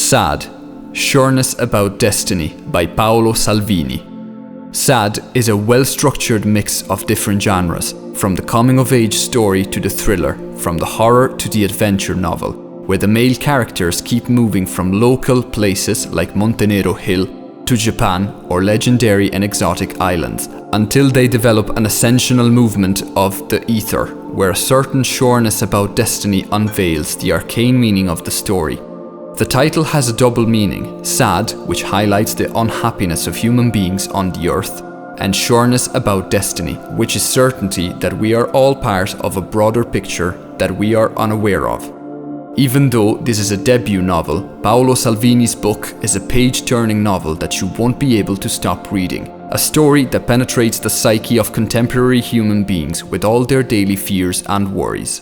S.A.D. Sureness About Destiny by Paolo Salvini. S.A.D. is a well-structured mix of different genres, from the coming-of-age story to the thriller, from the horror to the adventure novel, where the male characters keep moving from local places like Montenegro Hill to Japan or legendary and exotic islands, until they develop an ascensional movement of the ether, where a certain sureness about destiny unveils the arcane meaning of the story. The title has a double meaning: sad, which highlights the unhappiness of human beings on the earth, and sureness about destiny, which is certainty that we are all part of a broader picture that we are unaware of. Even though this is a debut novel, Paolo Salvini's book is a page-turning novel that you won't be able to stop reading. A story that penetrates the psyche of contemporary human beings with all their daily fears and worries.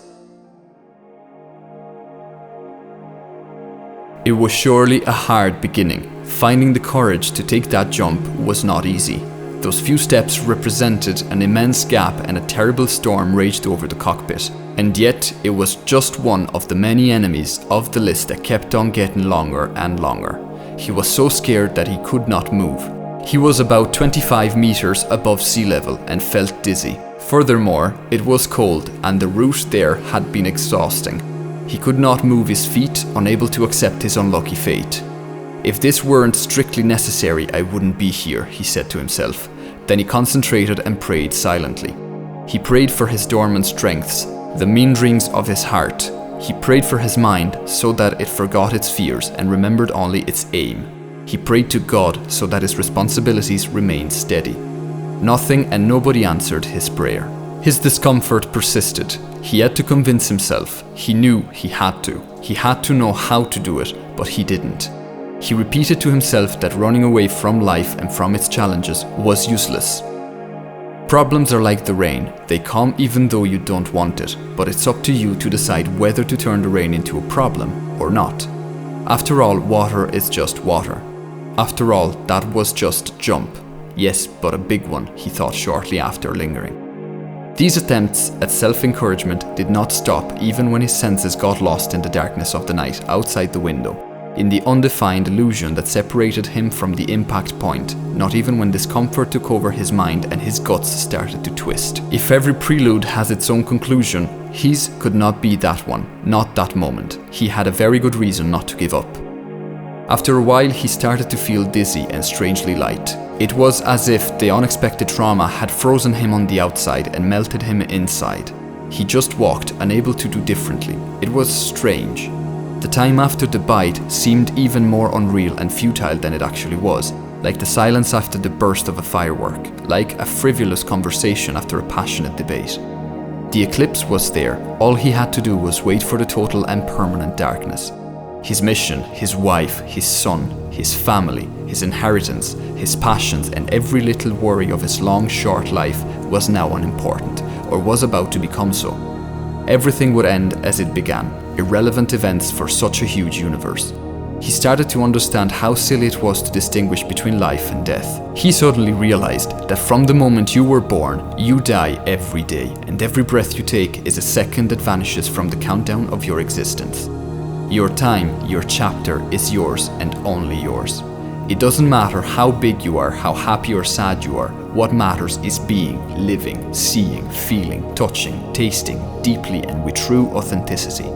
It was surely a hard beginning. Finding the courage to take that jump was not easy. Those few steps represented an immense gap, and a terrible storm raged over the cockpit. And yet, it was just one of the many enemies of the list that kept on getting longer and longer. He was so scared that he could not move. He was about 25 meters above sea level and felt dizzy. Furthermore, it was cold, and the route there had been exhausting. He could not move his feet, unable to accept his unlucky fate. If this weren't strictly necessary, I wouldn't be here, he said to himself. Then he concentrated and prayed silently. He prayed for his dormant strengths, the meanderings of his heart. He prayed for his mind so that it forgot its fears and remembered only its aim. He prayed to God so that his responsibilities remained steady. Nothing and nobody answered his prayer. His discomfort persisted. He had to convince himself. He knew he had to. He had to know how to do it, but he didn't. He repeated to himself that running away from life and from its challenges was useless. Problems are like the rain. They come even though you don't want it, but it's up to you to decide whether to turn the rain into a problem or not. After all, water is just water. After all, that was just a jump. Yes, but a big one, he thought shortly after, lingering. These attempts at self-encouragement did not stop even when his senses got lost in the darkness of the night outside the window, in the undefined illusion that separated him from the impact point, not even when discomfort took over his mind and his guts started to twist. If every prelude has its own conclusion, his could not be that one, not that moment. He had a very good reason not to give up. After a while, he started to feel dizzy and strangely light. It was as if the unexpected trauma had frozen him on the outside and melted him inside. He just walked, unable to do differently. It was strange. The time after the bite seemed even more unreal and futile than it actually was, like the silence after the burst of a firework, like a frivolous conversation after a passionate debate. The eclipse was there. All he had to do was wait for the total and permanent darkness. His mission, his wife, his son, his family, his inheritance, his passions, and every little worry of his long, short life was now unimportant, or was about to become so. Everything would end as it began, irrelevant events for such a huge universe. He started to understand how silly it was to distinguish between life and death. He suddenly realized that from the moment you were born, you die every day, and every breath you take is a second that vanishes from the countdown of your existence. Your time, your chapter is yours and only yours. It doesn't matter how big you are, how happy or sad you are. What matters is being, living, seeing, feeling, touching, tasting, deeply and with true authenticity.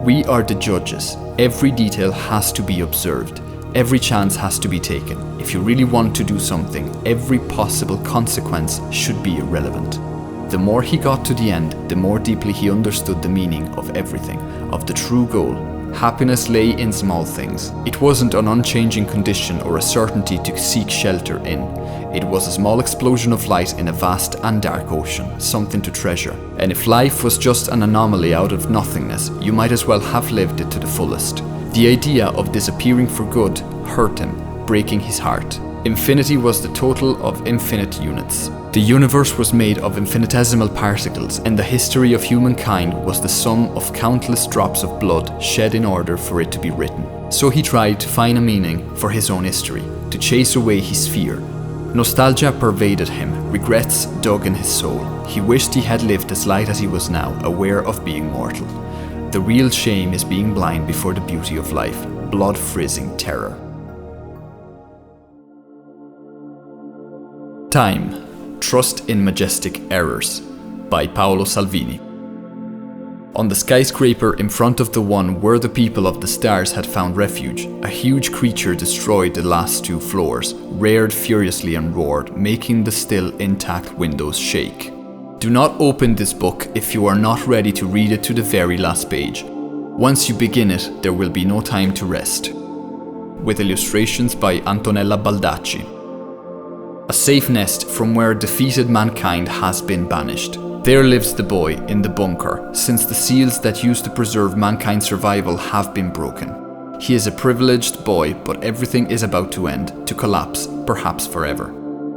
We are the judges. Every detail has to be observed. Every chance has to be taken. If you really want to do something, every possible consequence should be irrelevant. The more he got to the end, the more deeply he understood the meaning of everything, of the true goal. Happiness lay in small things. It wasn't an unchanging condition or a certainty to seek shelter in. It was a small explosion of light in a vast and dark ocean, something to treasure. And if life was just an anomaly out of nothingness, you might as well have lived it to the fullest. The idea of disappearing for good hurt him, breaking his heart. Infinity was the total of infinite units. The universe was made of infinitesimal particles, and the history of humankind was the sum of countless drops of blood shed in order for it to be written. So he tried to find a meaning for his own history, to chase away his fear. Nostalgia pervaded him, regrets dug in his soul. He wished he had lived as light as he was now, aware of being mortal. The real shame is being blind before the beauty of life. blood-freezing terror. Time, Trust in Majestic Errors by Paolo Salvini. On the skyscraper in front of the one where the people of the stars had found refuge, a huge creature destroyed the last 2 floors, reared furiously and roared, making the still intact windows shake. Do not open this book if you are not ready to read it to the very last page. Once you begin it, there will be no time to rest. With illustrations by Antonella Baldacci. A safe nest from where defeated mankind has been banished. There lives the boy in the bunker, since the seals that used to preserve mankind's survival have been broken. He is a privileged boy, but everything is about to end, to collapse, perhaps forever.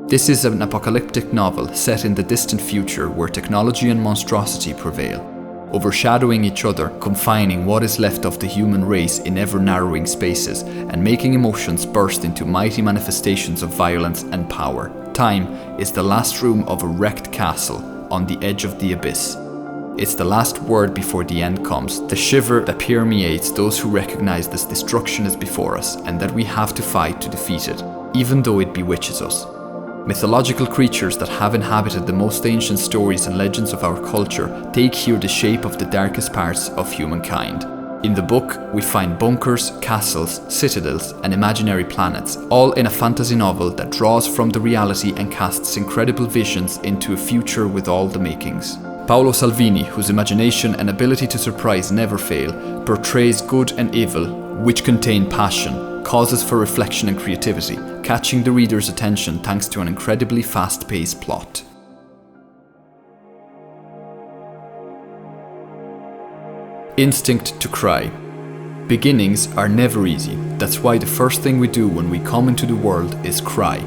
This is an apocalyptic novel set in the distant future where technology and monstrosity prevail, overshadowing each other, confining what is left of the human race in ever-narrowing spaces, and making emotions burst into mighty manifestations of violence and power. Time is the last room of a wrecked castle on the edge of the abyss. It's the last word before the end comes, the shiver that permeates those who recognize this destruction is before us and that we have to fight to defeat it, even though it bewitches us. Mythological creatures that have inhabited the most ancient stories and legends of our culture take here the shape of the darkest parts of humankind. In the book, we find bunkers, castles, citadels, and imaginary planets, all in a fantasy novel that draws from the reality and casts incredible visions into a future with all the makings. Paolo Salvini, whose imagination and ability to surprise never fail, portrays good and evil, which contain passion, causes for reflection and creativity, catching the reader's attention thanks to an incredibly fast-paced plot. Instinct to cry. Beginnings are never easy. That's why the first thing we do when we come into the world is cry.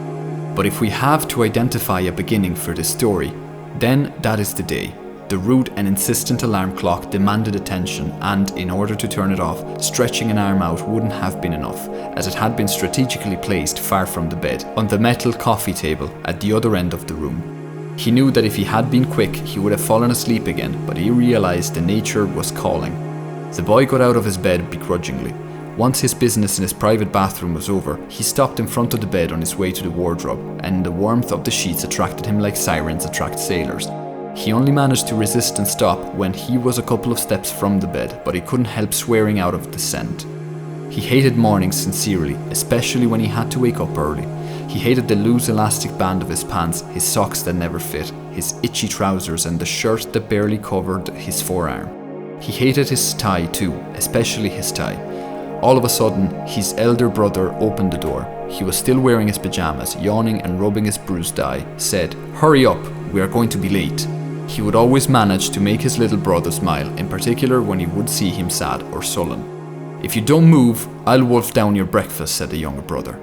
But if we have to identify a beginning for this story, then that is the day. The rude and insistent alarm clock demanded attention, and in order to turn it off, stretching an arm out wouldn't have been enough, as it had been strategically placed far from the bed, on the metal coffee table at the other end of the room. He knew that if he had been quick, he would have fallen asleep again, but he realized the nature was calling. The boy got out of his bed begrudgingly. Once his business in his private bathroom was over, he stopped in front of the bed on his way to the wardrobe, and the warmth of the sheets attracted him like sirens attract sailors. He only managed to resist and stop when he was a couple of steps from the bed, but he couldn't help swearing out of the scent. He hated mornings sincerely, especially when he had to wake up early. He hated the loose elastic band of his pants, his socks that never fit, his itchy trousers, and the shirt that barely covered his forearm. He hated his tie too, especially his tie. All of a sudden, his elder brother opened the door. He was still wearing his pajamas, yawning and rubbing his bruised eye, said, "Hurry up, we are going to be late." He would always manage to make his little brother smile, in particular when he would see him sad or sullen. "If you don't move, I'll wolf down your breakfast," said the younger brother.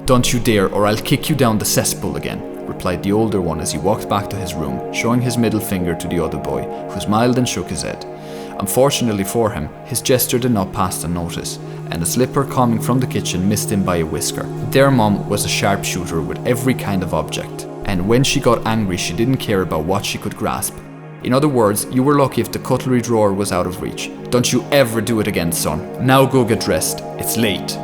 "Don't you dare, or I'll kick you down the cesspool again," replied the older one as he walked back to his room, showing his middle finger to the other boy, who smiled and shook his head. Unfortunately for him, his gesture did not pass unnoticed, and a slipper coming from the kitchen missed him by a whisker. Their mom was a sharpshooter with every kind of object, and when she got angry she didn't care about what she could grasp. In other words, you were lucky if the cutlery drawer was out of reach. "Don't you ever do it again, son. Now go get dressed. It's late."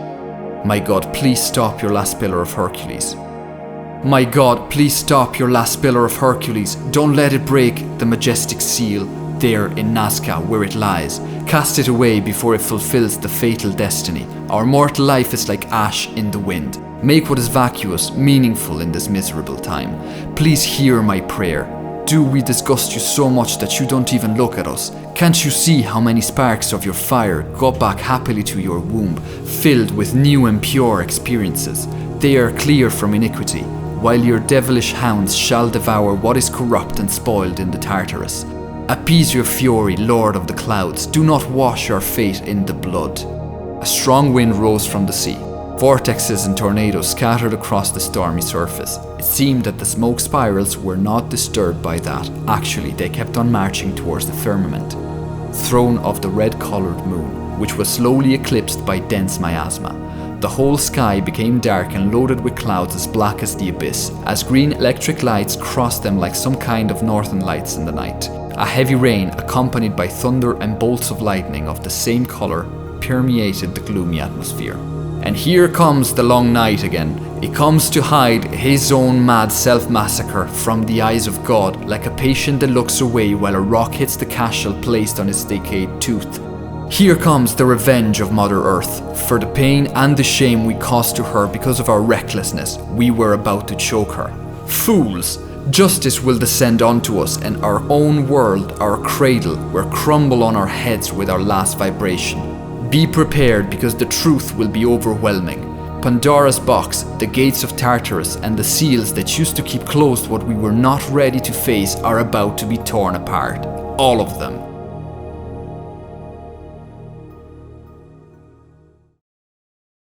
"My God, please stop your last pillar of Hercules." "My God, please stop your last pillar of Hercules. Don't let it break the majestic seal there in Nazca where it lies. Cast it away before it fulfills the fatal destiny. Our mortal life is like ash in the wind. Make what is vacuous meaningful in this miserable time. Please hear my prayer. Do we disgust you so much that you don't even look at us? Can't you see how many sparks of your fire go back happily to your womb, filled with new and pure experiences? They are clear from iniquity, while your devilish hounds shall devour what is corrupt and spoiled in the Tartarus. Appease your fury, Lord of the clouds. Do not wash your fate in the blood." A strong wind rose from the sea. Vortexes and tornadoes scattered across the stormy surface. It seemed that the smoke spirals were not disturbed by that. Actually, they kept on marching towards the firmament, throne of the red-colored moon, which was slowly eclipsed by dense miasma. The whole sky became dark and loaded with clouds as black as the abyss, as green electric lights crossed them like some kind of northern lights in the night. A heavy rain, accompanied by thunder and bolts of lightning of the same color, permeated the gloomy atmosphere. And here comes the long night again. It comes to hide his own mad self-massacre from the eyes of God, like a patient that looks away while a rock hits the cashel placed on his decayed tooth. Here comes the revenge of Mother Earth, for the pain and the shame we caused to her because of our recklessness. We were about to choke her. Fools! Justice will descend onto us, and our own world, our cradle, will crumble on our heads with our last vibration. Be prepared, because the truth will be overwhelming. Pandora's box, the gates of Tartarus, and the seals that used to keep closed what we were not ready to face are about to be torn apart. All of them.